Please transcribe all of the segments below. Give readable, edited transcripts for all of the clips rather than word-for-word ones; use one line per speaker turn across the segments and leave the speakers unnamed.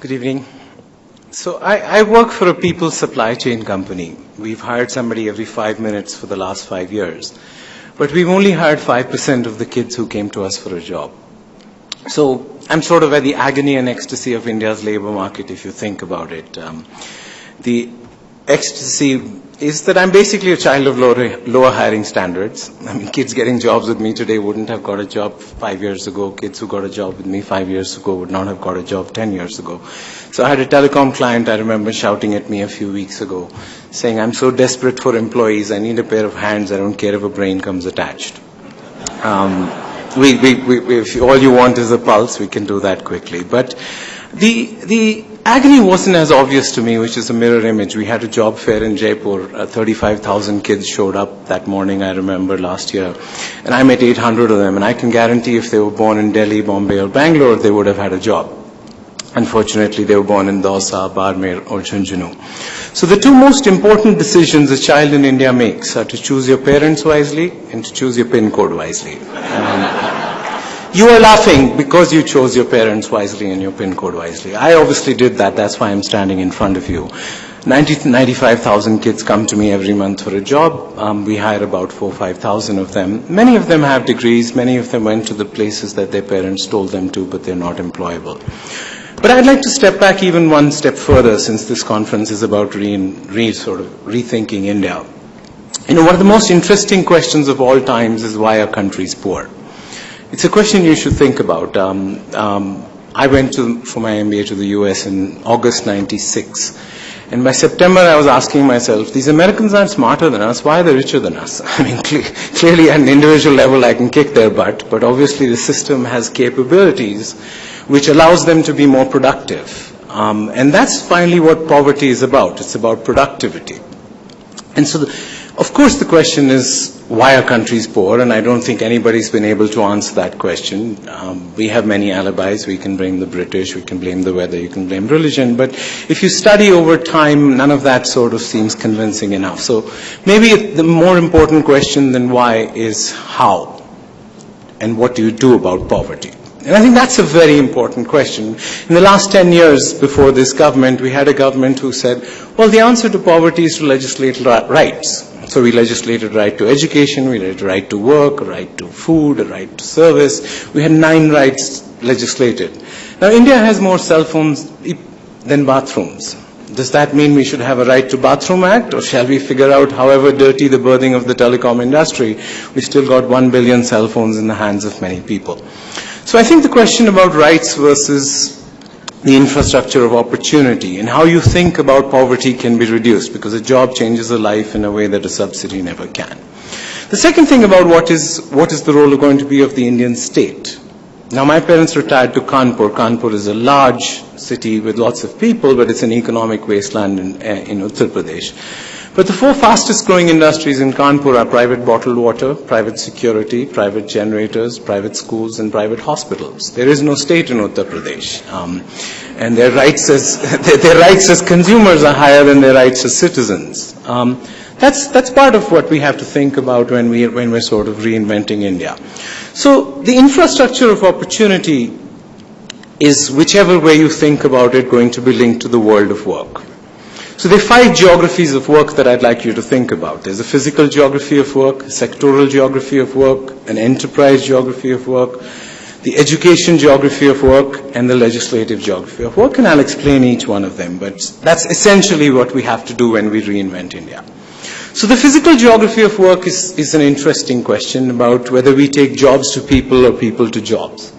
Good evening. So I work for a people supply chain company. We've hired somebody every 5 minutes for the last 5 years. But we've only hired 5% of the kids who came to us for a job. So I'm sort of at the agony and ecstasy of India's labor market, if you think about it. The ecstasy is that I'm basically a child of lower hiring standards. I mean, kids getting jobs with me today wouldn't have got a job 5 years ago. Kids who got a job with me 5 years ago would not have got a job 10 years ago. So I had a telecom client, I remember, shouting at me a few weeks ago, saying, I'm so desperate for employees, I need a pair of hands, I don't care if a brain comes attached. If all you want is a pulse, we can do that quickly. But the agony wasn't as obvious to me, which is a mirror image. We had a job fair in Jaipur. 35,000 kids showed up that morning, I remember, last year. And I met 800 of them. And I can guarantee if they were born in Delhi, Bombay, or Bangalore, they would have had a job. Unfortunately, they were born in Dausa, Barmer, or Jhunjhunu. So the two most important decisions a child in India makes are to choose your parents wisely and to choose your PIN code wisely. You are laughing because you chose your parents wisely and your PIN code wisely. I obviously did that. That's why I'm standing in front of you. 95,000 kids come to me every month for a job. We hire about 4,000 or 5,000 of them. Many of them have degrees. Many of them went to the places that their parents told them to, but they're not employable. But I'd like to step back even one step further, since this conference is about sort of rethinking India. You know, one of the most interesting questions of all times is why are countries poor? It's a question you should think about. I went for my MBA to the US in August 96. And by September, I was asking myself, these Americans aren't smarter than us. Why are they richer than us? I mean, clearly at an individual level, I can kick their butt. But obviously, the system has capabilities which allows them to be more productive. And that's finally what poverty is about. It's about productivity. And so, of course, the question is, why are countries poor? And I don't think anybody's been able to answer that question. We have many alibis. We can blame the British, we can blame the weather, you can blame religion. But if you study over time, none of that sort of seems convincing enough. So maybe the more important question than why is how? And what do you do about poverty? And I think that's a very important question. In the last 10 years before this government, we had a government who said, well, the answer to poverty is to legislate rights. So we legislated right to education, we legislated right to work, a right to food, a right to service. We had 9 rights legislated. Now, India has more cell phones than bathrooms. Does that mean we should have a Right to Bathroom Act? Or shall we figure out, however dirty the birthing of the telecom industry, we still got 1 billion cell phones in the hands of many people. So I think the question about rights versus the infrastructure of opportunity and how you think about poverty can be reduced, because a job changes a life in a way that a subsidy never can. The second thing about what is the role going to be of the Indian state. Now, my parents retired to Kanpur. Kanpur is a large city with lots of people, but it's an economic wasteland in Uttar Pradesh. But the 4 fastest growing industries in Kanpur are private bottled water, private security, private generators, private schools, and private hospitals. There is no state in Uttar Pradesh. And their rights as consumers are higher than their rights as citizens. That's part of what we have to think about when we're sort of reinventing India. So the infrastructure of opportunity is, whichever way you think about it, going to be linked to the world of work. So there are 5 geographies of work that I'd like you to think about. There's a physical geography of work, a sectoral geography of work, an enterprise geography of work, the education geography of work, and the legislative geography of work. And I'll explain each one of them. But that's essentially what we have to do when we reinvent India. So the physical geography of work is an interesting question about whether we take jobs to people or people to jobs.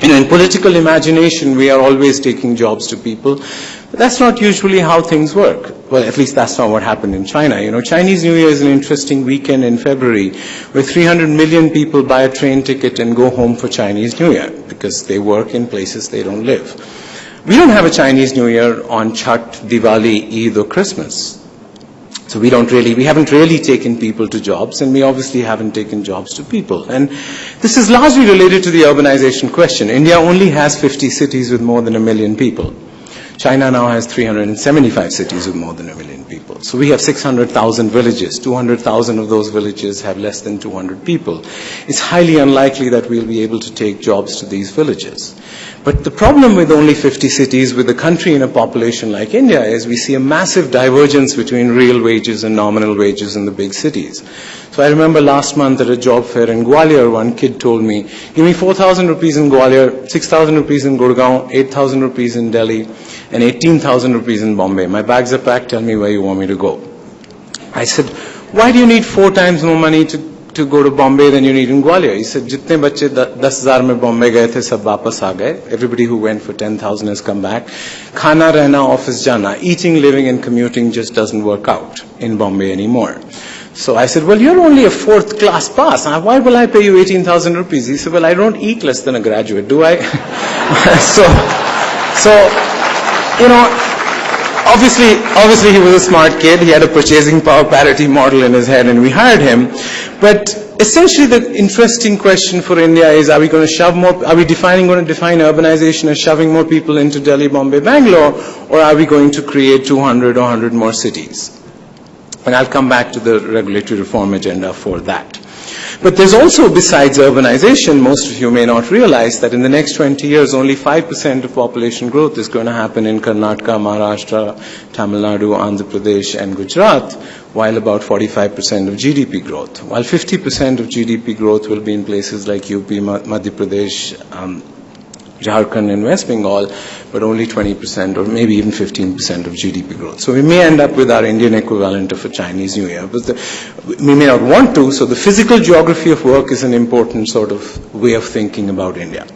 You know, in political imagination, we are always taking jobs to people. But that's not usually how things work. Well, at least that's not what happened in China. You know, Chinese New Year is an interesting weekend in February where 300 million people buy a train ticket and go home for Chinese New Year because they work in places they don't live. We don't have a Chinese New Year on Chhath, Diwali, Eid or Christmas. So we haven't really taken people to jobs, and we obviously haven't taken jobs to people. And this is largely related to the urbanization question. India only has 50 cities with more than 1 million people. China now has 375 cities with more than 1 million people. So we have 600,000 villages. 200,000 of those villages have less than 200 people. It's highly unlikely that we'll be able to take jobs to these villages. But the problem with only 50 cities with a country in a population like India is we see a massive divergence between real wages and nominal wages in the big cities. So I remember last month at a job fair in Gwalior, one kid told me, give me 4,000 rupees in Gwalior, 6,000 rupees in Gurgaon, 8,000 rupees in Delhi, and 18,000 rupees in Bombay. My bags are packed, tell me where you want me to go. I said, why do you need 4 times more money to go to Bombay than you need in Gwalior? He said, jitne bacche 10,000 mein Bombay gaye the, sab wapas aa gaye. Everybody who went for 10,000 has come back. Khana, rehna, office jana, eating, living and commuting just doesn't work out in Bombay anymore. So I said, well, you're only a 4th class pass. Why will I pay you 18,000 rupees? He said, well, I don't eat less than a graduate, do I? so, you know, Obviously he was a smart kid. He had a purchasing power parity model in his head and we hired him. But essentially the interesting question for India is, are we going to shove more, are we going to define urbanization as shoving more people into Delhi, Bombay, Bangalore, or are we going to create 200 or 100 more cities? And I'll come back to the regulatory reform agenda for that. But there's also, besides urbanization, most of you may not realize that in the next 20 years, only 5% of population growth is going to happen in Karnataka, Maharashtra, Tamil Nadu, Andhra Pradesh, and Gujarat, while about 45% of GDP growth. While 50% of GDP growth will be in places like UP, Madhya Pradesh, Jharkhand and West Bengal, but only 20% or maybe even 15% of GDP growth. So we may end up with our Indian equivalent of a Chinese New Year, but we may not want to, so the physical geography of work is an important sort of way of thinking about India.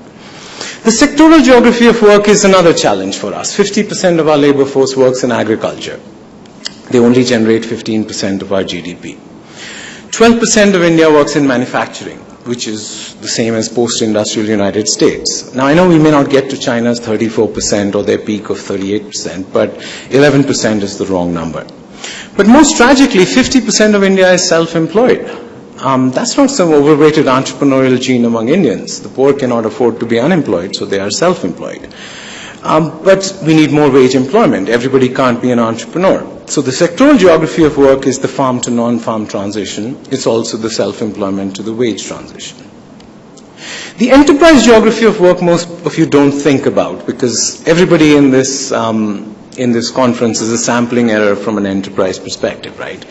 The sectoral geography of work is another challenge for us. 50% of our labor force works in agriculture. They only generate 15% of our GDP. 12% of India works in manufacturing, which is the same as post-industrial United States. Now, I know we may not get to China's 34% or their peak of 38%, but 11% is the wrong number. But most tragically, 50% of India is self-employed. That's not some overrated entrepreneurial gene among Indians. The poor cannot afford to be unemployed, so they are self-employed. But we need more wage employment. Everybody can't be an entrepreneur. So the sectoral geography of work is the farm to non-farm transition. It's also the self-employment to the wage transition. The enterprise geography of work most of you don't think about, because everybody in this conference is a sampling error from an enterprise perspective, right?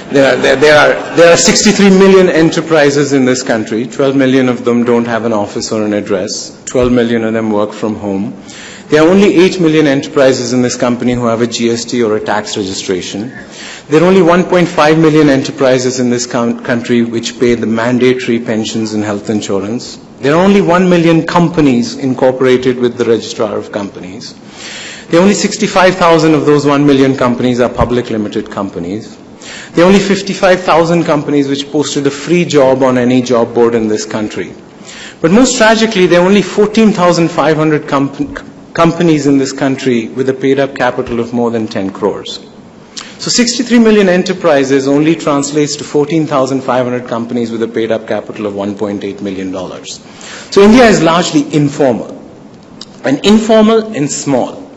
There are 63 million enterprises in this country. 12 million of them don't have an office or an address. 12 million of them work from home. There are only 8 million enterprises in this company who have a GST or a tax registration. There are only 1.5 million enterprises in this country which pay the mandatory pensions and health insurance. There are only 1 million companies incorporated with the registrar of companies. There are only 65,000 of those 1 million companies are public limited companies. There are only 55,000 companies which posted a free job on any job board in this country. But most tragically, there are only 14,500 companies in this country with a paid-up capital of more than 10 crores. So 63 million enterprises only translates to 14,500 companies with a paid-up capital of $1.8 million. So India is largely informal, and small.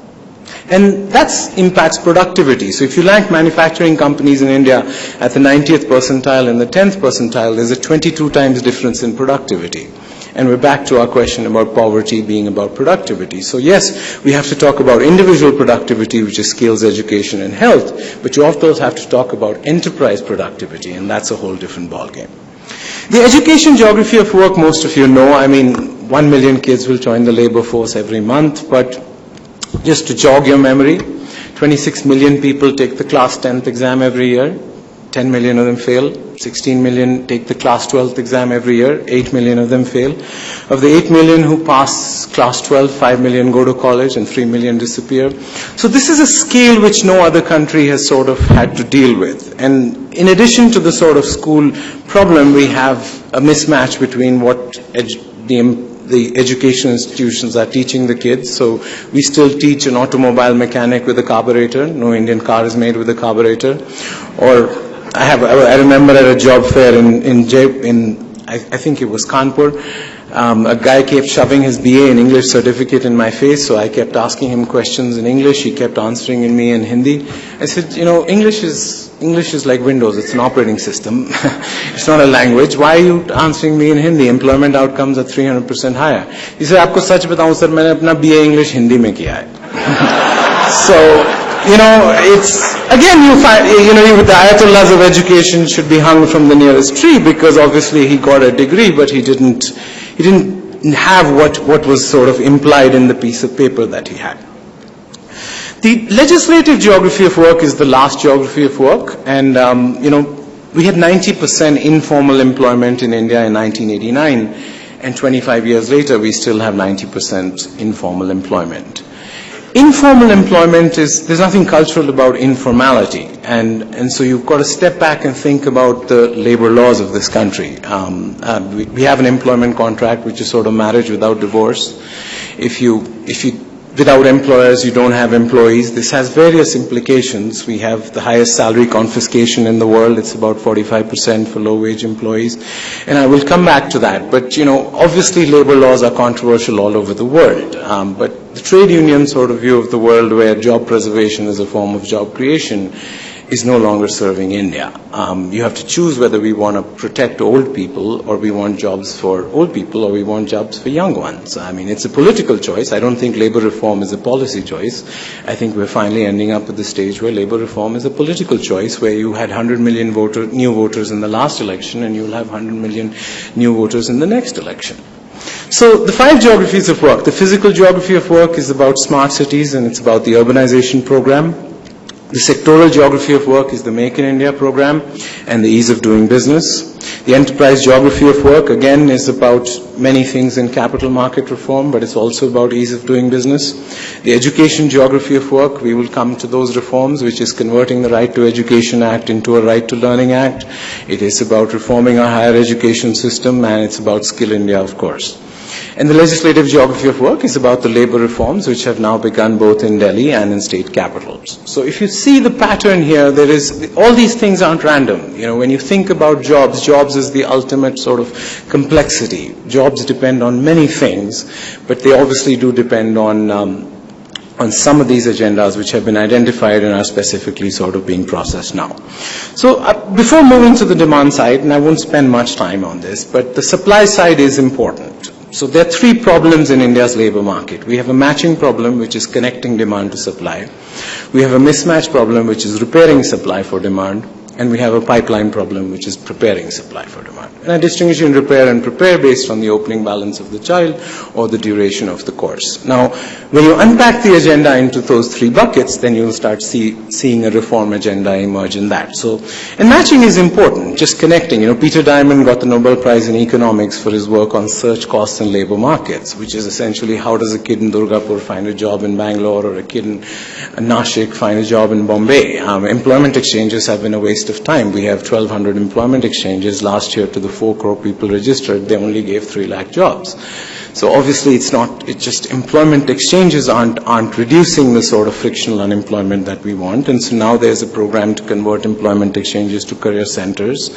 And that impacts productivity. So if you rank manufacturing companies in India at the 90th percentile and the 10th percentile, there's a 22 times difference in productivity. And we're back to our question about poverty being about productivity. So yes, we have to talk about individual productivity, which is skills, education, and health, but you also have to talk about enterprise productivity, and that's a whole different ballgame. The education geography of work, most of you know. I mean, 1 million kids will join the labor force every month, but just to jog your memory, 26 million people take the class 10th exam every year. 10 million of them fail. 16 million take the class 12th exam every year. 8 million of them fail. Of the 8 million who pass class 12, 5 million go to college and 3 million disappear. So this is a scale which no other country has sort of had to deal with. And in addition to the sort of school problem, we have a mismatch between what the education institutions are teaching the kids. So we still teach an automobile mechanic with a carburetor. No Indian car is made with a carburetor. Or I remember at a job fair I think it was Kanpur, a guy kept shoving his BA in English certificate in my face, so I kept asking him questions in English. He kept answering me in Hindi. I said, English is English is like Windows, it's an operating system. It's not a language. Why are you answering me in Hindi? Employment outcomes are 300% higher. He said, आपको सच बताऊं sir, मैंने अपना BA English Hindi में किया है. So, it's, again, you find, the ayatollahs of education should be hung from the nearest tree, because obviously he got a degree, but he didn't have what was sort of implied in the piece of paper that he had. The legislative geography of work is the last geography of work, and we had 90% informal employment in India in 1989, and 25 years later we still have 90% informal employment. Informal employment there's nothing cultural about informality, and so you've got to step back and think about the labor laws of this country. We have an employment contract, which is sort of marriage without divorce. If you without employers, you don't have employees. This has various implications. We have the highest salary confiscation in the world. It's about 45% for low-wage employees. And I will come back to that. But, obviously labor laws are controversial all over the world. But the trade union sort of view of the world, where job preservation is a form of job creation, is no longer serving India. You have to choose whether we want to protect old people, or we want jobs for old people, or we want jobs for young ones. I mean, it's a political choice. I don't think labor reform is a policy choice. I think we're finally ending up at the stage where labor reform is a political choice, where you had 100 million new voters in the last election, and you'll have 100 million new voters in the next election. So the 5 geographies of work. The physical geography of work is about smart cities, and it's about the urbanization program. The sectoral geography of work is the Make in India program and the ease of doing business. The enterprise geography of work, again, is about many things in capital market reform, but it's also about ease of doing business. The education geography of work, we will come to those reforms, which is converting the Right to Education Act into a Right to Learning Act. It is about reforming our higher education system, and it's about Skill India, of course. And the legislative geography of work is about the labor reforms, which have now begun both in Delhi and in state capitals. So if you see the pattern here, all these things aren't random. When you think about jobs is the ultimate sort of complexity. Jobs depend on many things, but they obviously do depend on some of these agendas which have been identified and are specifically sort of being processed now. So before moving to the demand side, and I won't spend much time on this, but the supply side is important. So there are 3 problems in India's labor market. We have a matching problem, which is connecting demand to supply. We have a mismatch problem, which is repairing supply for demand. And we have a pipeline problem, which is preparing supply for demand. And I distinguish in repair and prepare based on the opening balance of the child or the duration of the course. Now, when you unpack the agenda into those 3 buckets, then you'll start seeing a reform agenda emerge in that. So, and matching is important, just connecting. Peter Diamond got the Nobel Prize in Economics for his work on search costs in labor markets, which is essentially how does a kid in Durgapur find a job in Bangalore, or a kid in Nashik find a job in Bombay. Employment exchanges have been a waste of time. We have 1,200 employment exchanges. Last year, to the 4 crore people registered, they only gave 3 lakh jobs. So obviously it's just employment exchanges aren't reducing the sort of frictional unemployment that we want. And so now there's a program to convert employment exchanges to career centers,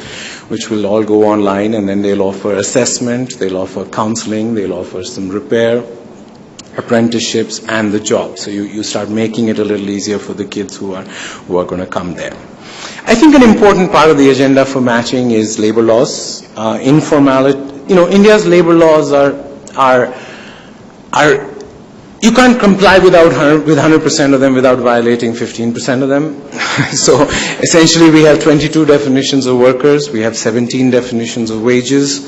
which will all go online, and then they'll offer assessment, they'll offer counseling, they'll offer some repair, apprenticeships, and the job. So you start making it a little easier for the kids who are going to come there. I think an important part of the agenda for matching is labor laws. Informality, India's labor laws are you can't comply with 100% of them without violating 15% of them. So essentially we have 22 definitions of workers, we have 17 definitions of wages.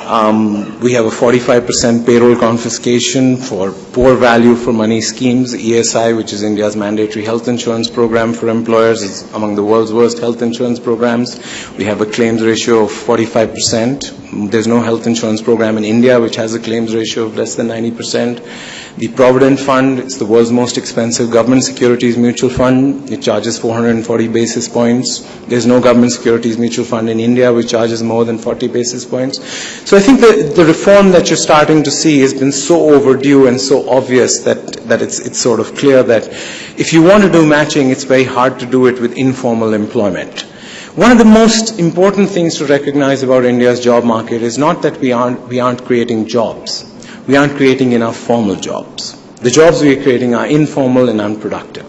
We have a 45% payroll confiscation for poor value for money schemes. ESI, which is India's mandatory health insurance program for employers, is among the world's worst health insurance programs. We have a claims ratio of 45%. There's no health insurance program in India which has a claims ratio of less than 90%. The Provident Fund, it's the world's most expensive government securities mutual fund. It charges 440 basis points. There's no government securities mutual fund in India which charges more than 40 basis points. So I think the reform that you're starting to see has been so overdue and so obvious that it's sort of clear that if you want to do matching, it's very hard to do it with informal employment. One of the most important things to recognize about India's job market is not that we aren't creating jobs. We aren't creating enough formal jobs. The jobs we are creating are informal and unproductive.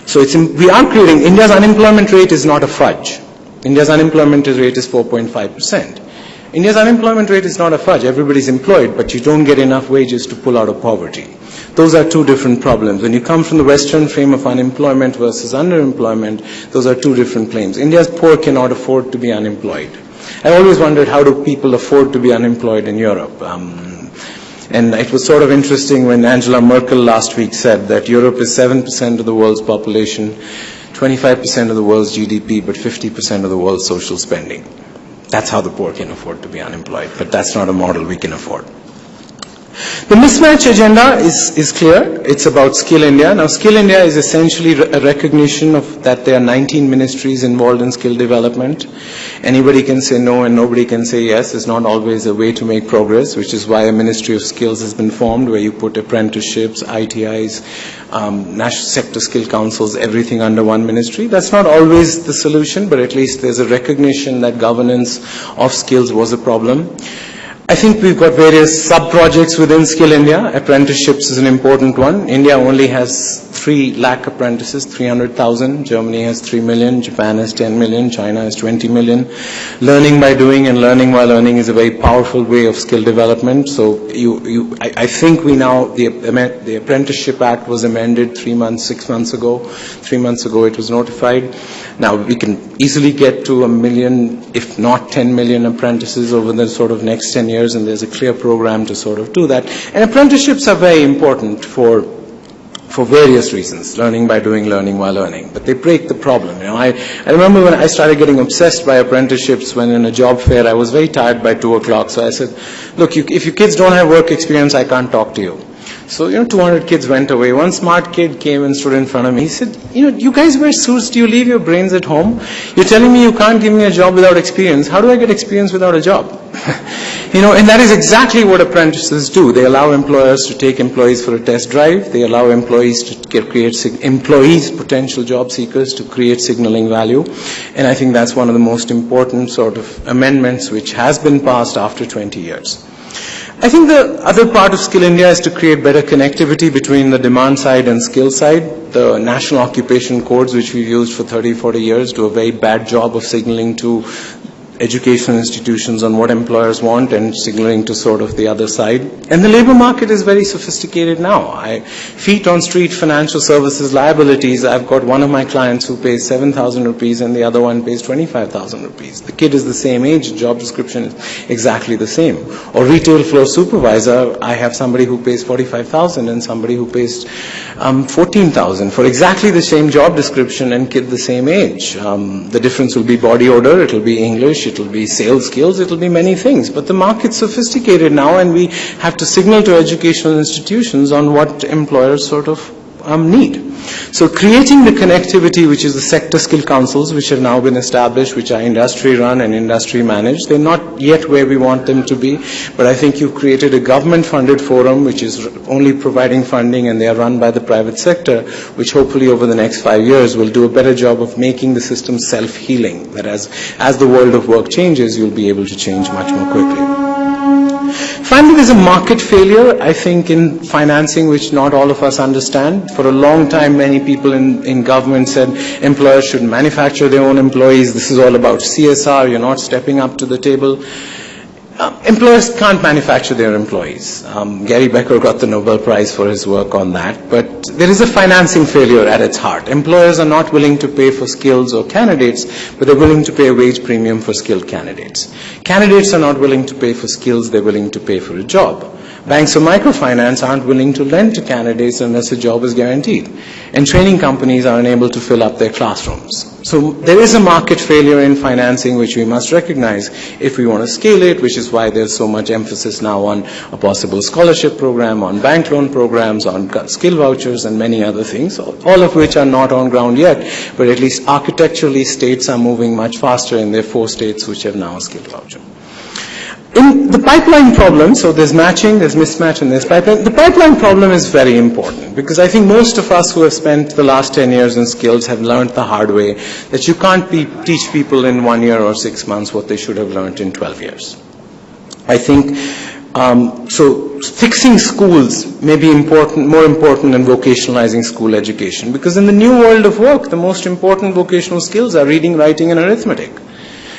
So we are creating, India's unemployment rate is not a fudge. India's unemployment rate is 4.5%. India's unemployment rate is not a fudge. Everybody's employed, but you don't get enough wages to pull out of poverty. Those are two different problems. When you come from the Western frame of unemployment versus underemployment, those are two different claims. India's poor cannot afford to be unemployed. I always wondered, how do people afford to be unemployed in Europe? And it was sort of interesting when Angela Merkel last week said that Europe is 7% of the world's population, 25% of the world's GDP, but 50% of the world's social spending. That's how the poor can afford to be unemployed, but that's not a model we can afford. The mismatch agenda is clear. It's about Skill India. Now, Skill India is essentially a recognition of that there are 19 ministries involved in skill development. Anybody can say no and nobody can say yes. It's not always a way to make progress, which is why a Ministry of Skills has been formed, where you put apprenticeships, ITIs, national sector skill councils, everything under one ministry. That's not always the solution, but at least there's a recognition that governance of skills was a problem. I think we've got various sub-projects within Skill India. Apprenticeships is an important one. India only has 3 lakh apprentices, 300,000. Germany has 3 million. Japan has 10 million. China has 20 million. Learning by doing and learning while earning is a very powerful way of skill development. So I think we now, the Apprenticeship Act was amended 6 months ago. 3 months ago it was notified. Now we can easily get to 1 million, if not 10 million apprentices over the sort of next 10 years, and there's a clear program to sort of do that. And apprenticeships are very important for various reasons, learning by doing, learning while earning. But they break the problem. You know, I remember when I started getting obsessed by apprenticeships, when in a job fair I was very tired by 2 o'clock, so I said, look, if your kids don't have work experience, I can't talk to you. So, 200 kids went away. One smart kid came and stood in front of me. He said, you guys wear suits. Do you leave your brains at home? You're telling me you can't give me a job without experience. How do I get experience without a job? And that is exactly what apprentices do. They allow employers to take employees for a test drive. They allow employees to create potential job seekers, to create signaling value. And I think that's one of the most important sort of amendments which has been passed after 20 years. I think the other part of Skill India is to create better connectivity between the demand side and skill side. The national occupation codes, which we've used for 30, 40 years, do a very bad job of signaling to educational institutions on what employers want and signaling to sort of the other side. And the labor market is very sophisticated now. Feet on street financial services liabilities, I've got one of my clients who pays 7,000 rupees and the other one pays 25,000 rupees. The kid is the same age, job description is exactly the same. Or retail floor supervisor, I have somebody who pays 45,000 and somebody who pays 14,000 for exactly the same job description and kid the same age. The difference will be body odor, it will be English, it will be sales skills, it will be many things. But the market's sophisticated now, and we have to signal to educational institutions on what employers sort of need. So creating the connectivity, which is the sector skill councils, which have now been established, which are industry run and industry managed. They're not yet where we want them to be, but I think you've created a government funded forum which is only providing funding, and they are run by the private sector, which hopefully over the next 5 years will do a better job of making the system self-healing, that as the world of work changes, you'll be able to change much more quickly. Finally, there's a market failure, I think, in financing, which not all of us understand. For a long time, many people in government said employers should manufacture their own employees. This is all about CSR. You're not stepping up to the table. Employers can't manufacture their employees. Gary Becker got the Nobel Prize for his work on that. But there is a financing failure at its heart. Employers are not willing to pay for skills or candidates, but they're willing to pay a wage premium for skilled candidates. Candidates are not willing to pay for skills, they're willing to pay for a job. Banks or microfinance aren't willing to lend to candidates unless a job is guaranteed. And training companies are unable to fill up their classrooms. So there is a market failure in financing which we must recognize if we want to scale it, which is why there's so much emphasis now on a possible scholarship program, on bank loan programs, on skill vouchers and many other things, all of which are not on ground yet, but at least architecturally states are moving much faster in their 4 states which have now a skill voucher. In the pipeline problem, so there's matching, there's mismatch, and there's pipeline. The pipeline problem is very important because I think most of us who have spent the last 10 years in skills have learned the hard way that you can't teach people in 1 year or 6 months what they should have learned in 12 years. I think So fixing schools may be more important than vocationalizing school education, because in the new world of work, the most important vocational skills are reading, writing, and arithmetic.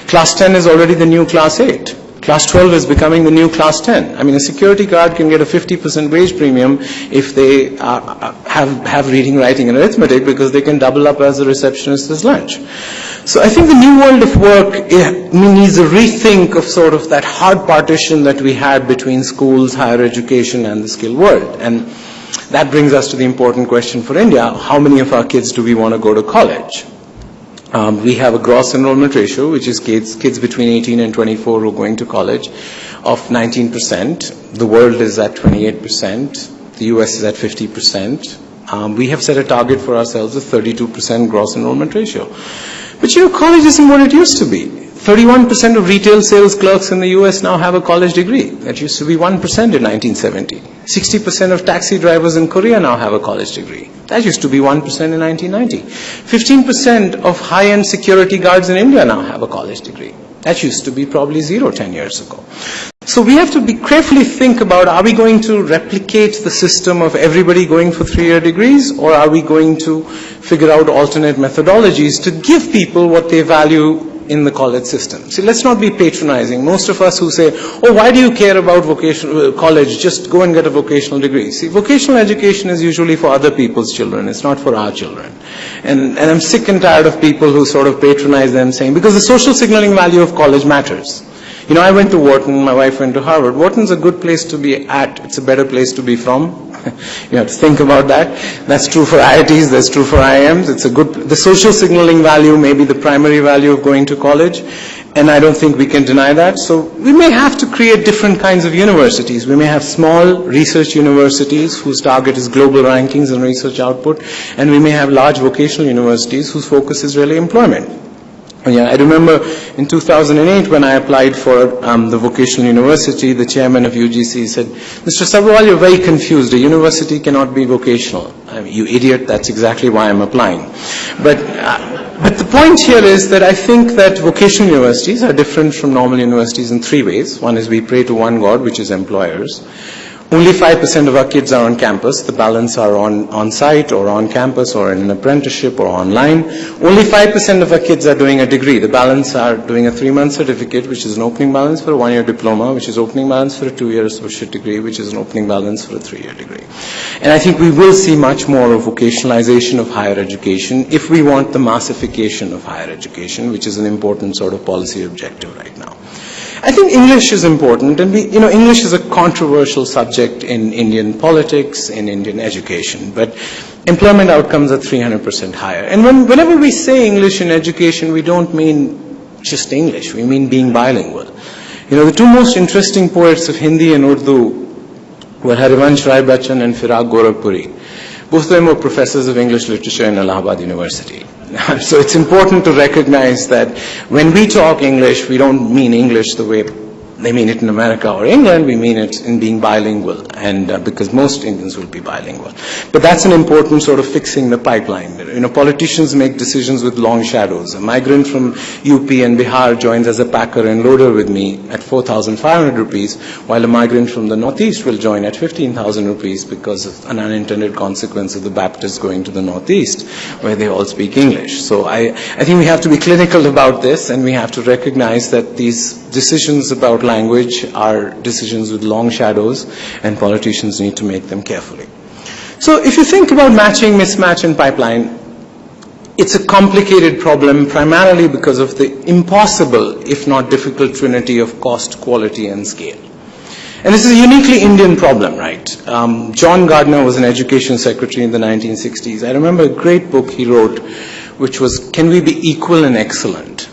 Class 10 is already the new class 8. Class 12 is becoming the new class 10. I mean, a security guard can get a 50% wage premium if they have reading, writing, and arithmetic, because they can double up as a receptionist as lunch. So I think the new world of work needs a rethink of sort of that hard partition that we had between schools, higher education, and the skilled world. And that brings us to the important question for India: how many of our kids do we want to go to college? We have a gross enrollment ratio, which is kids between 18 and 24 who are going to college, of 19%. The world is at 28%. The US is at 50%. We have set a target for ourselves of 32% gross enrollment ratio. But college isn't what it used to be. 31% of retail sales clerks in the US now have a college degree. That used to be 1% in 1970. 60% of taxi drivers in Korea now have a college degree. That used to be 1% in 1990. 15% of high-end security guards in India now have a college degree. That used to be probably 0 10 years ago. So we have to carefully think about, are we going to replicate the system of everybody going for 3-year degrees, or are we going to figure out alternate methodologies to give people what they value in the college system? See, let's not be patronizing. Most of us who say, oh, why do you care about college? Just go and get a vocational degree. See, vocational education is usually for other people's children. It's not for our children. And I'm sick and tired of people who sort of patronize them, saying, because the social signaling value of college matters. I went to Wharton, my wife went to Harvard. Wharton's a good place to be at. It's a better place to be from. You have to think about that. That's true for IITs, that's true for IIMs. The social signaling value may be the primary value of going to college, and I don't think we can deny that. So we may have to create different kinds of universities. We may have small research universities whose target is global rankings and research output, and we may have large vocational universities whose focus is really employment. I remember in 2008 when I applied for the vocational university, the chairman of UGC said, Mr. Sabharwal, you're very confused. A university cannot be vocational. I mean, you idiot, that's exactly why I'm applying. But the point here is that I think that vocational universities are different from normal universities in 3 ways. One is we pray to one God, which is employers. Only 5% of our kids are on campus. The balance are on site or on campus or in an apprenticeship or online. Only 5% of our kids are doing a degree. The balance are doing a 3-month certificate, which is an opening balance for a 1-year diploma, which is opening balance for a 2-year associate degree, which is an opening balance for a 3-year degree. And I think we will see much more of vocationalization of higher education if we want the massification of higher education, which is an important sort of policy objective right now. I think English is important, and English is a controversial subject in Indian politics, in Indian education, but employment outcomes are 300% higher. And whenever we say English in education, we don't mean just English, we mean being bilingual. The 2 most interesting poets of Hindi and Urdu were Harivansh Rai Bachchan and Firaq Gorakhpuri. Both of them were professors of English literature in Allahabad University. So it's important to recognize that when we talk English, we don't mean English the way they mean it in America or England. We mean it in being bilingual, and because most Indians will be bilingual. But that's an important sort of fixing the pipeline. Politicians make decisions with long shadows. A migrant from UP and Bihar joins as a packer and loader with me at 4,500 rupees, while a migrant from the Northeast will join at 15,000 rupees because of an unintended consequence of the Baptists going to the Northeast, where they all speak English. So I think we have to be clinical about this, and we have to recognize that these decisions about language are decisions with long shadows, and politicians need to make them carefully. So if you think about matching, mismatch, and pipeline, it's a complicated problem primarily because of the impossible, if not difficult, trinity of cost, quality, and scale. And this is a uniquely Indian problem, right? John Gardner was an education secretary in the 1960s. I remember a great book he wrote, which was, Can We Be Equal and Excellent?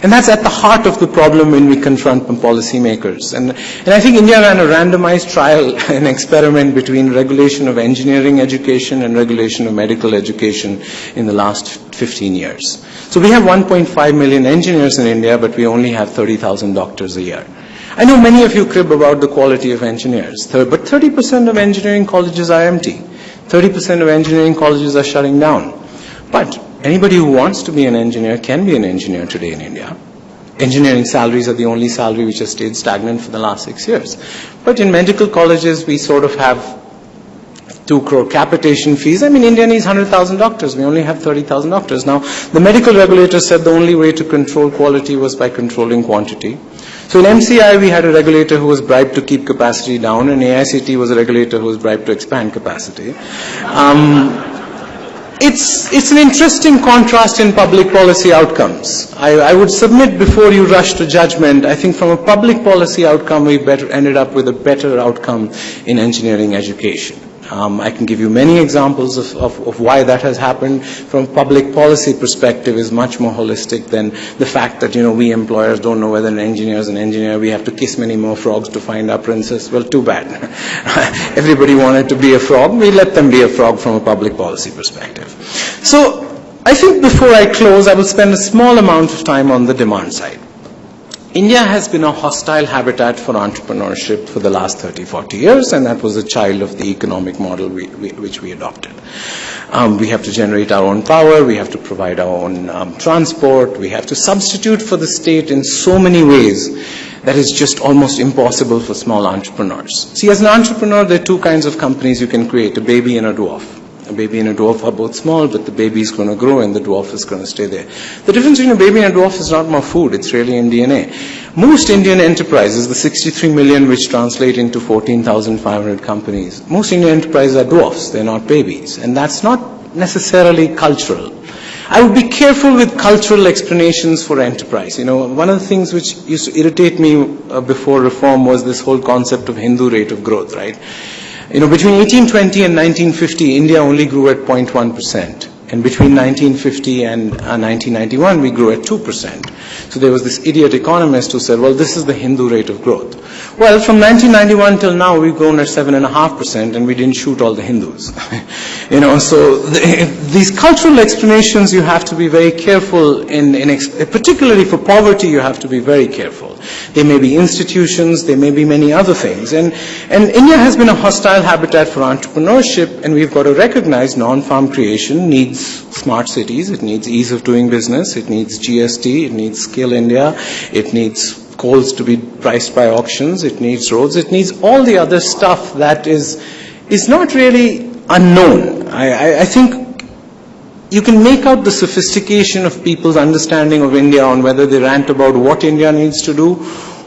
And that's at the heart of the problem when we confront policymakers. And I think India ran a randomized trial, an experiment between regulation of engineering education and regulation of medical education in the last 15 years. So we have 1.5 million engineers in India, but we only have 30,000 doctors a year. I know many of you crib about the quality of engineers, but 30% of engineering colleges are empty. 30% of engineering colleges are shutting down. But anybody who wants to be an engineer can be an engineer today in India. Engineering salaries are the only salary which has stayed stagnant for the last 6 years. But in medical colleges, we sort of have 2 crore capitation fees. I mean, India needs 100,000 doctors. We only have 30,000 doctors. Now, the medical regulator said the only way to control quality was by controlling quantity. So in MCI, we had a regulator who was bribed to keep capacity down, and AICT was a regulator who was bribed to expand capacity. It's an interesting contrast in public policy outcomes. I would submit before you rush to judgment, I think from a public policy outcome, we ended up with a better outcome in engineering education. I can give you many examples of why that has happened. From a public policy perspective is much more holistic than the fact that, we employers don't know whether an engineer is an engineer. We have to kiss many more frogs to find our princess. Well, too bad. Everybody wanted to be a frog. We let them be a frog from a public policy perspective. So I think before I close, I will spend a small amount of time on the demand side. India has been a hostile habitat for entrepreneurship for the last 30, 40 years, and that was a child of the economic model which we adopted. We have to generate our own power, we have to provide our own transport, we have to substitute for the state in so many ways that is just almost impossible for small entrepreneurs. See, as an entrepreneur, there are 2 kinds of companies you can create, a baby and a dwarf. A baby and a dwarf are both small, but the baby is going to grow and the dwarf is going to stay there. The difference between a baby and a dwarf is not more food, it's really in DNA. Most Indian enterprises, the 63 million which translate into 14,500 companies, most Indian enterprises are dwarfs, they're not babies. And that's not necessarily cultural. I would be careful with cultural explanations for enterprise. One of the things which used to irritate me before reform was this whole concept of Hindu rate of growth, right? Between 1820 and 1950, India only grew at 0.1%. And between 1950 and 1991, we grew at 2%. So there was this idiot economist who said, well, this is the Hindu rate of growth. Well, from 1991 till now, we've grown at 7.5%, and we didn't shoot all the Hindus. So these cultural explanations, you have to be very careful particularly for poverty, you have to be very careful. There may be institutions, there may be many other things. And India has been a hostile habitat for entrepreneurship, and we've got to recognize non-farm creation needs smart cities, it needs ease of doing business, it needs GST, it needs Skill India, it needs coals to be priced by auctions, it needs roads, it needs all the other stuff that is not really unknown. I think you can make out the sophistication of people's understanding of India on whether they rant about what India needs to do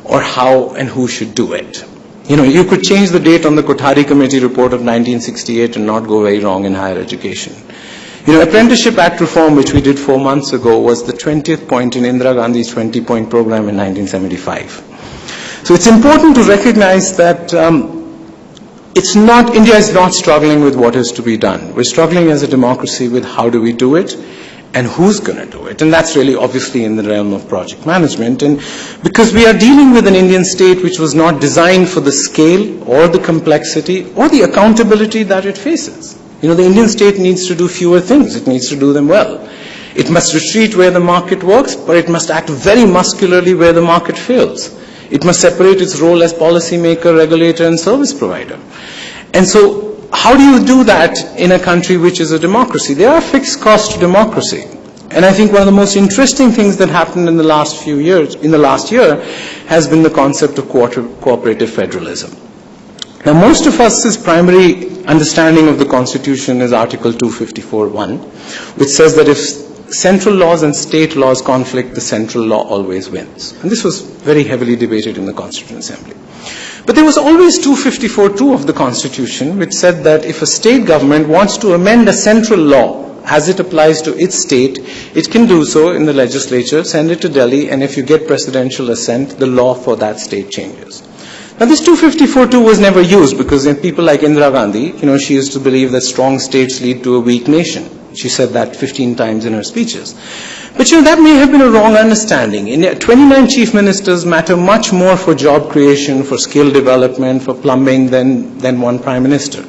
or how and who should do it. You could change the date on the Kothari Committee report of 1968 and not go very wrong in higher education. Apprenticeship Act reform, which we did 4 months ago, was the 20th point in Indira Gandhi's 20-point program in 1975. So it's important to recognize that India is not struggling with what is to be done. We're struggling as a democracy with how do we do it and who's going to do it. And that's really obviously in the realm of project management. And because we are dealing with an Indian state which was not designed for the scale or the complexity or the accountability that it faces. The Indian state needs to do fewer things. It needs to do them well. It must retreat where the market works, but it must act very muscularly where the market fails. It must separate its role as policymaker, regulator, and service provider. And so, how do you do that in a country which is a democracy? There are fixed costs to democracy. And I think one of the most interesting things that happened in the last year, has been the concept of cooperative federalism. Now, most of us' primary understanding of the Constitution is Article 254(1), which says that if central laws and state laws conflict, the central law always wins. And this was very heavily debated in the Constituent Assembly. But there was always 254(2) of the Constitution, which said that if a state government wants to amend a central law as it applies to its state, it can do so in the legislature, send it to Delhi, and if you get presidential assent, the law for that state changes. Now, this 254(2) was never used because people like Indira Gandhi, she used to believe that strong states lead to a weak nation. She said that 15 times in her speeches. But that may have been a wrong understanding. 29 chief ministers matter much more for job creation, for skill development, for plumbing than one prime minister.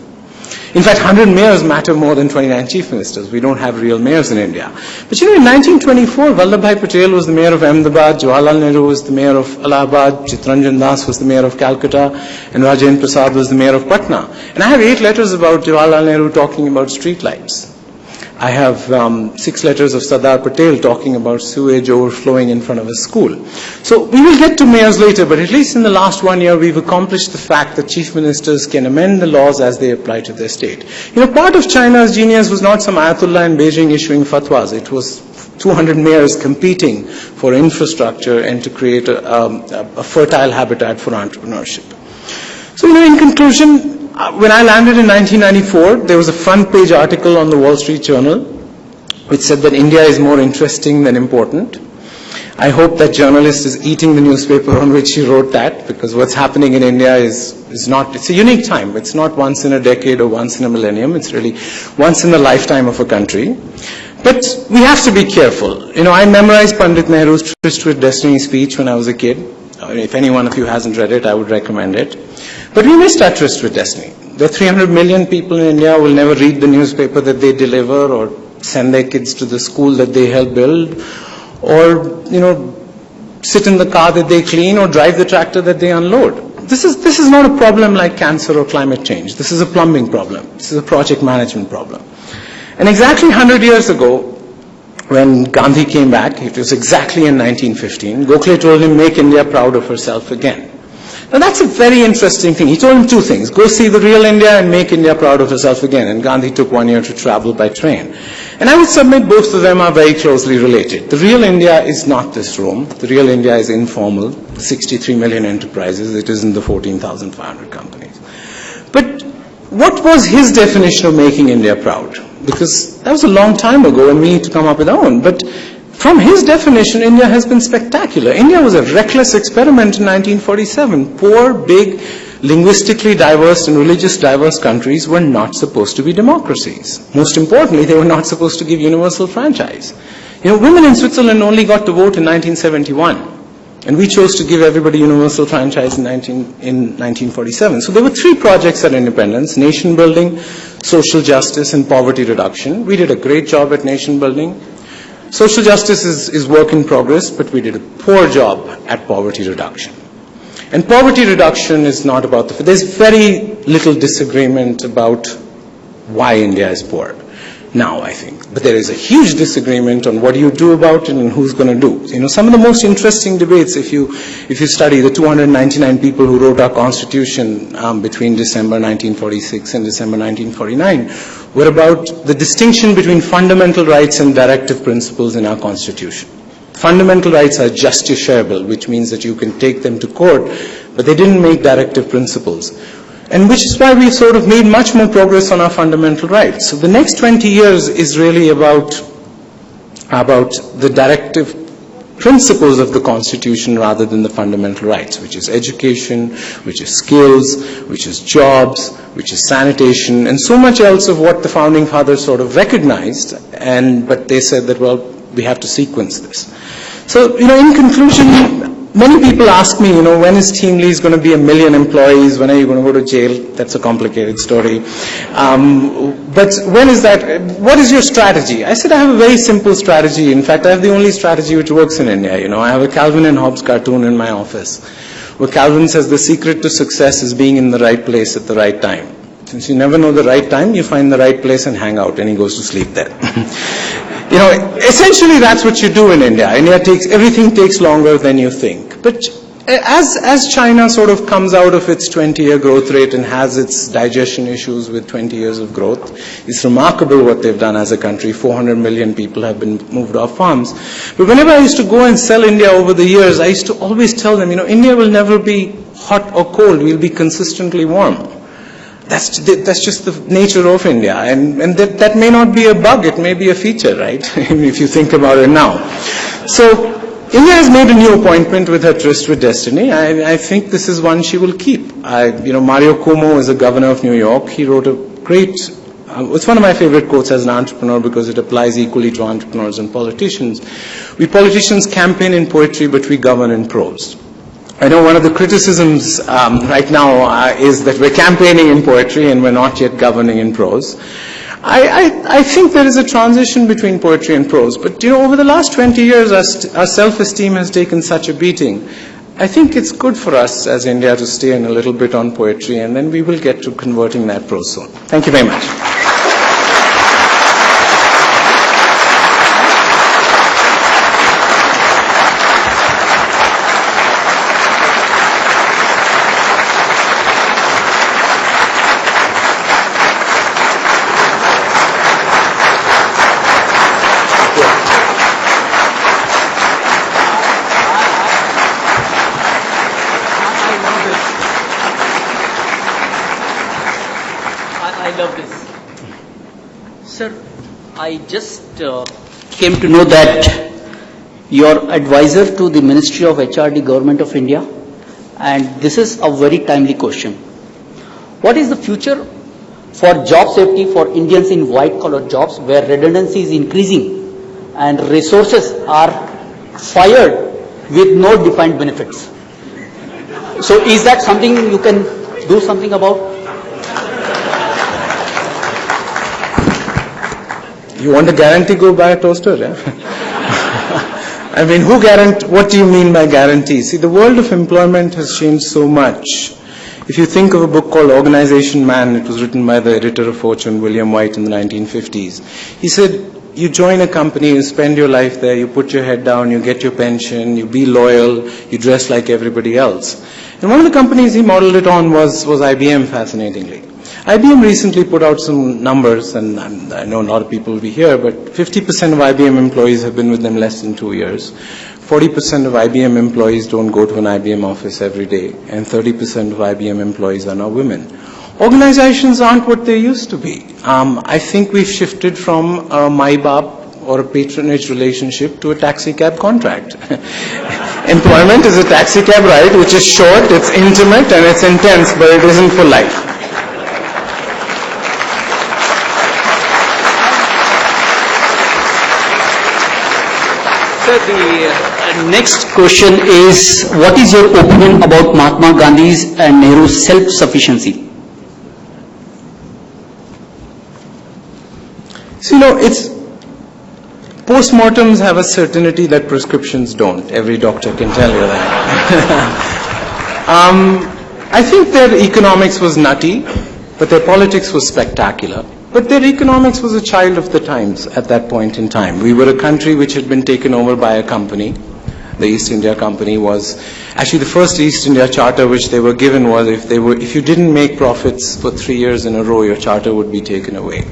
In fact, 100 mayors matter more than 29 chief ministers. We don't have real mayors in India. But in 1924, Vallabhbhai Patel was the mayor of Ahmedabad, Jawaharlal Nehru was the mayor of Allahabad, Chittaranjan Das was the mayor of Calcutta, and Rajendra Prasad was the mayor of Patna. And I have 8 letters about Jawaharlal Nehru talking about street lights. I have 6 letters of Sardar Patel talking about sewage overflowing in front of a school. So we will get to mayors later, but at least in the last 1 year, we've accomplished the fact that chief ministers can amend the laws as they apply to their state. Part of China's genius was not some Ayatollah in Beijing issuing fatwas. It was 200 mayors competing for infrastructure and to create a fertile habitat for entrepreneurship. So, in conclusion, when I landed in 1994, there was a front page article on the Wall Street Journal which said that India is more interesting than important. I hope that journalist is eating the newspaper on which he wrote that, because what's happening in India is not, it's a unique time. It's not once in a decade or once in a millennium. It's really once in the lifetime of a country. But we have to be careful. I memorized Pandit Nehru's Tryst with Destiny speech when I was a kid. If any one of you hasn't read it, I would recommend it. But we missed our Tryst with Destiny. The 300 million people in India will never read the newspaper that they deliver or send their kids to the school that they help build, or, sit in the car that they clean or drive the tractor that they unload. This is not a problem like cancer or climate change. This is a plumbing problem. This is a project management problem. And exactly 100 years ago, when Gandhi came back, it was exactly in 1915, Gokhale told him, make India proud of herself again. Now that's a very interesting thing. He told him 2 things. Go see the real India and make India proud of herself again. And Gandhi took 1 year to travel by train. And I would submit both of them are very closely related. The real India is not this Rome. The real India is informal, 63 million enterprises. It isn't the 14,500 companies. But what was his definition of making India proud? Because that was a long time ago and we need to come up with our own. But from his definition, India has been spectacular. India was a reckless experiment in 1947. Poor, big, linguistically diverse and religious diverse countries were not supposed to be democracies. Most importantly, they were not supposed to give universal franchise. Women in Switzerland only got to vote in 1971. And we chose to give everybody universal franchise in 1947. So there were 3 projects at independence: nation building, social justice, and poverty reduction. We did a great job at nation building. Social justice is work in progress, but we did a poor job at poverty reduction. And poverty reduction is not about there's very little disagreement about why India is poor now, I think. But there is a huge disagreement on what do you do about it and who's going to do. Some of the most interesting debates, if you study the 299 people who wrote our Constitution between December 1946 and December 1949, were about the distinction between fundamental rights and directive principles in our Constitution. Fundamental rights are justiciable, which means that you can take them to court, but they didn't make directive principles. And which is why we've sort of made much more progress on our fundamental rights. So the next 20 years is really about the directive principles of the Constitution rather than the fundamental rights, which is education, which is skills, which is jobs, which is sanitation, and so much else of what the Founding Fathers sort of recognized, but they said that, well, we have to sequence this. So, in conclusion, many people ask me, when is Team Lee's going to be 1 million employees? When are you going to go to jail? That's a complicated story. But when is that? What is your strategy? I said I have a very simple strategy. In fact, I have the only strategy which works in India. I have a Calvin and Hobbes cartoon in my office, where Calvin says the secret to success is being in the right place at the right time. Since you never know the right time, you find the right place and hang out, and he goes to sleep there. Essentially that's what you do in India. Everything takes longer than you think. But as China sort of comes out of its 20-year growth rate and has its digestion issues with 20 years of growth, it's remarkable what they've done as a country. 400 million people have been moved off farms. But whenever I used to go and sell India over the years, I used to always tell them, India will never be hot or cold. We'll be consistently warm. That's just the nature of India, and that may not be a bug, it may be a feature, right? If you think about it now. So India has made a new appointment with her Tryst with Destiny. I think this is one she will keep. Mario Cuomo is a governor of New York. He wrote a great, it's one of my favorite quotes as an entrepreneur because it applies equally to entrepreneurs and politicians. We politicians campaign in poetry, but we govern in prose. I know one of the criticisms right now is that we're campaigning in poetry and we're not yet governing in prose. I think there is a transition between poetry and prose, but over the last 20 years our self-esteem has taken such a beating. I think it's good for us as India to stay in a little bit on poetry, and then we will get to converting that prose soon. Thank you very much.
I love this. Sir, I just came to know that you're advisor to the Ministry of HRD, Government of India, and this is a very timely question. What is the future for job safety for Indians in white-collar jobs where redundancy is increasing and resources are fired with no defined benefits? So is that something you can do something about?
You want a guarantee, go buy a toaster, yeah? I mean, what do you mean by guarantee? See, the world of employment has changed so much. If you think of a book called Organization Man, it was written by the editor of Fortune, William White, in the 1950s. He said, you join a company, you spend your life there, you put your head down, you get your pension, you be loyal, you dress like everybody else. And one of the companies he modeled it on was IBM, fascinatingly. IBM recently put out some numbers, and I know a lot of people will be here, but 50% of IBM employees have been with them less than 2 years. 40% of IBM employees don't go to an IBM office every day, and 30% of IBM employees are now women. Organizations aren't what they used to be. I think we've shifted from a my-bop or a patronage relationship to a taxi cab contract. Employment is a taxi cab ride, which is short, it's intimate, and it's intense, but it isn't for life.
Sir, the next question is, what is your opinion about Mahatma Gandhi's and Nehru's self-sufficiency?
So, it's postmortems have a certainty that prescriptions don't. Every doctor can tell you that. I think their economics was nutty, but their politics was spectacular. But their economics was a child of the times at that point in time. We were a country which had been taken over by a company. The East India Company was actually the first East India Charter which they were given was if you didn't make profits for 3 years in a row, your charter would be taken away.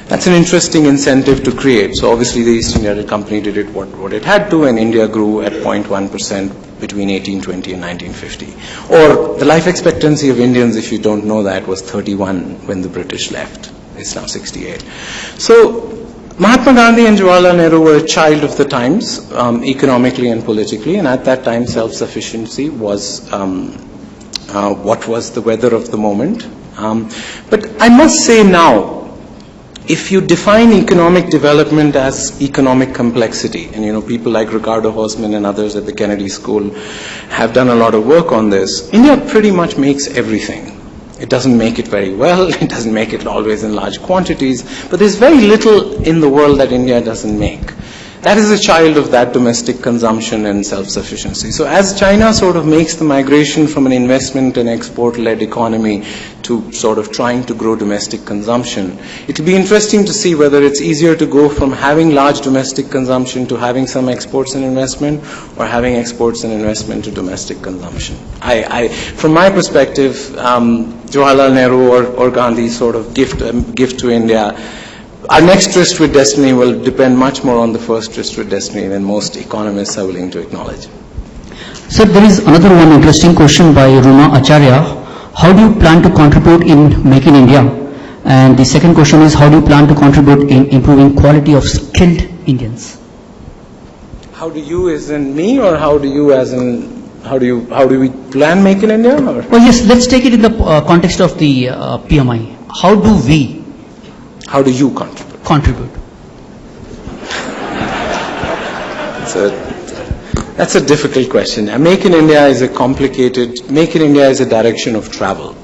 That's an interesting incentive to create. So obviously the East India Company did it what it had to, and India grew at 0.1% between 1820 and 1950. Or the life expectancy of Indians, if you don't know that, was 31 when the British left. It's now 68. So Mahatma Gandhi and Jawaharlal Nehru were a child of the times, economically and politically, and at that time self-sufficiency was what was the weather of the moment. But I must say now, if you define economic development as economic complexity, and people like Ricardo Hausman and others at the Kennedy School have done a lot of work on this, India pretty much makes everything. It doesn't make it very well, it doesn't make it always in large quantities, but there's very little in the world that India doesn't make. That is a child of that domestic consumption and self-sufficiency. So as China sort of makes the migration from an investment and export-led economy to sort of trying to grow domestic consumption, it will be interesting to see whether it's easier to go from having large domestic consumption to having some exports and investment, or having exports and investment to domestic consumption. From my perspective, Jawaharlal Nehru or Gandhi's sort of gift to India, our next tryst with destiny will depend much more on the first tryst with destiny than most economists are willing to acknowledge.
Sir, there is another one interesting question by Ruma Acharya. How do you plan to contribute in Make in India? And the second question is, how do you plan to contribute in improving quality of skilled Indians?
How do you as in me, or how do you as in, how do we plan Make in India? Or?
Well, yes, let's take it in the context of the PMI. How do you contribute?
That's a difficult question. Make in India is a direction of travel.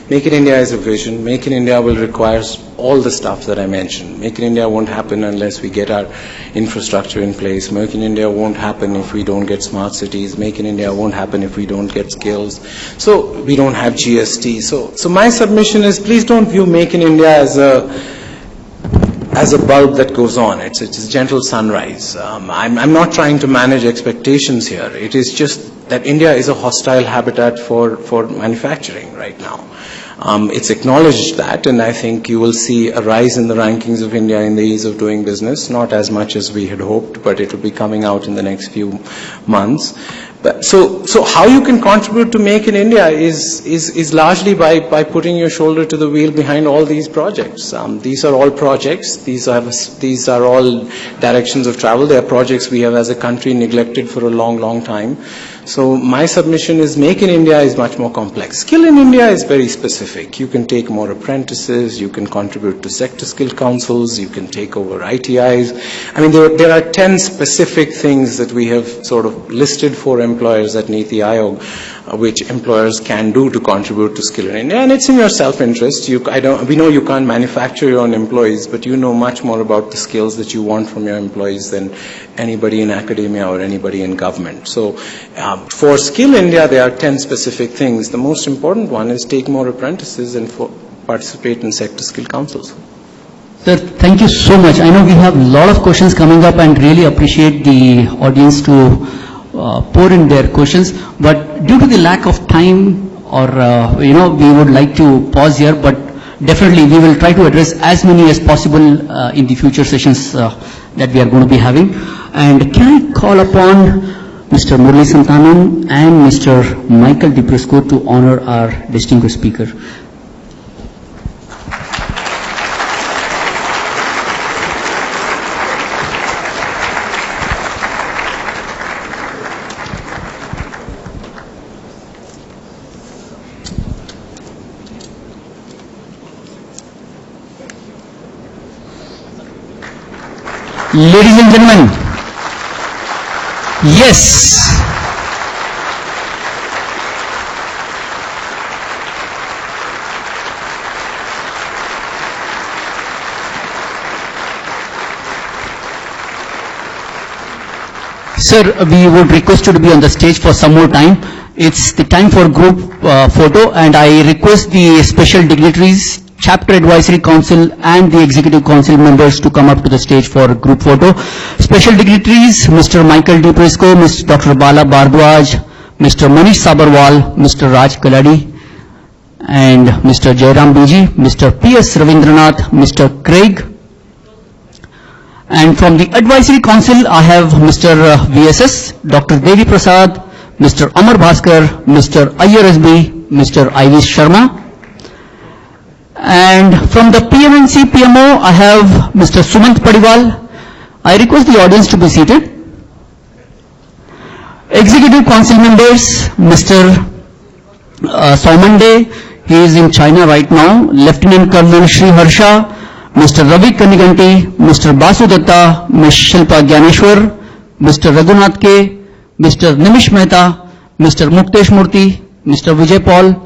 Make in India is a vision. Make in India will require all the stuff that I mentioned. Make in India won't happen unless we get our infrastructure in place. Make in India won't happen if we don't get smart cities. Make in India won't happen if we don't get skills. So we don't have GST. So my submission is, please don't view Make in India as a bulb that goes on. It's a gentle sunrise. I'm not trying to manage expectations here. It is just that India is a hostile habitat for manufacturing right now. It's acknowledged that, and I think you will see a rise in the rankings of India in the ease of doing business, not as much as we had hoped, but it will be coming out in the next few months. But so how you can contribute to Make in India is largely by putting your shoulder to the wheel behind all these projects. These are all projects. These are all directions of travel. They are projects we have as a country neglected for a long, long time. So my submission is Make in India is much more complex. Skill in India is very specific. You can take more apprentices, you can contribute to sector skill councils, you can take over ITIs. I mean, there are 10 specific things that we have sort of listed for employers at Niti Aayog, which employers can do to contribute to skill in India, and it's in your self-interest. We know you can't manufacture your own employees, but you know much more about the skills that you want from your employees than anybody in academia or anybody in government. So for Skill India, there are 10 specific things. The most important one is take more apprentices and participate in sector skill councils.
Sir, thank you so much. I know we have a lot of questions coming up and really appreciate the audience to pour in their questions, but due to the lack of time or, we would like to pause here, but definitely we will try to address as many as possible in the future sessions that we are going to be having. And can I call upon Mr. Murli Santanam and Mr. Michael DiPrisco to honor our distinguished speaker. Ladies and gentlemen, yes, sir, we would request you to be on the stage for some more time. It's the time for group photo, and I request the special dignitaries, Chapter Advisory Council and the Executive Council members to come up to the stage for group photo. Special dignitaries, Mr. Michael DiPrisco, Mr. Dr. Bala Bardwaj, Mr. Manish Sabharwal, Mr. Raj Kaladi, and Mr. Jairam Biji, Mr. P.S. Ravindranath, Mr. Craig. And from the Advisory Council, I have Mr. VSS, Dr. Devi Prasad, Mr. Amar Bhaskar, Mr. Ayyar SB, Mr. I.V. Sharma. And from the PMNC PMO, I have Mr. Sumant Padiwal. I request the audience to be seated. Executive Council members, Mr. Saumande, he is in China right now, Lieutenant Colonel Shri Harsha, Mr. Ravi Kaniganti, Mr. Basu Datta, Ms. Shilpa Gyaneshwar, Mr. Raghunath K, Mr. Nimish Mehta, Mr. Muktesh Murthy, Mr. Vijay Paul,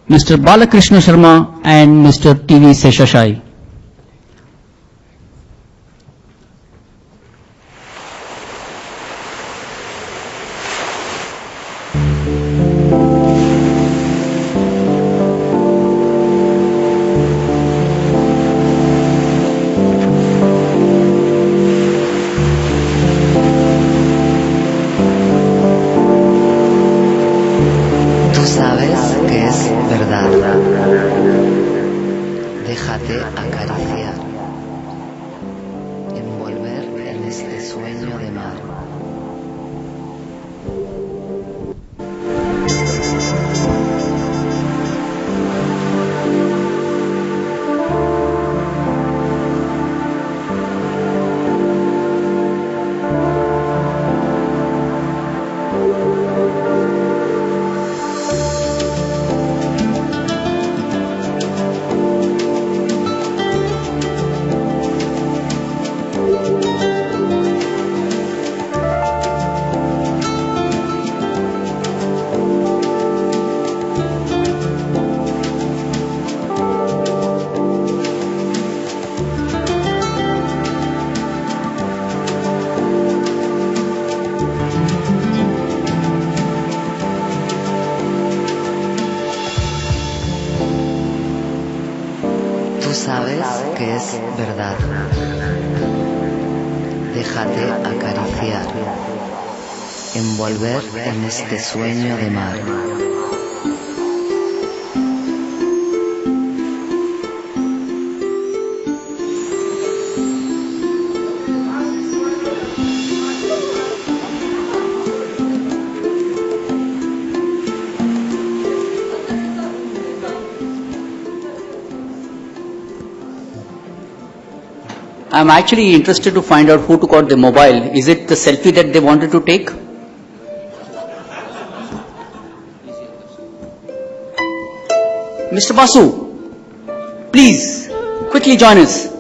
Mr. Balakrishna Sharma, and Mr. T.V. Seshashai.
Déjate acariciar, envolver en este sueño de mar. Sabes que es verdad. Déjate acariciar, envolver en este sueño de mar.
I'm actually interested to find out who took out the mobile. Is it the selfie that they wanted to take? Mr. Basu, please, quickly join us.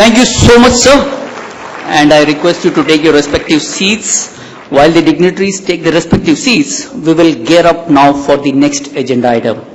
Thank you so much, sir. And I request you to take your respective seats. While the dignitaries take their respective seats, we will gear up now for the next agenda item.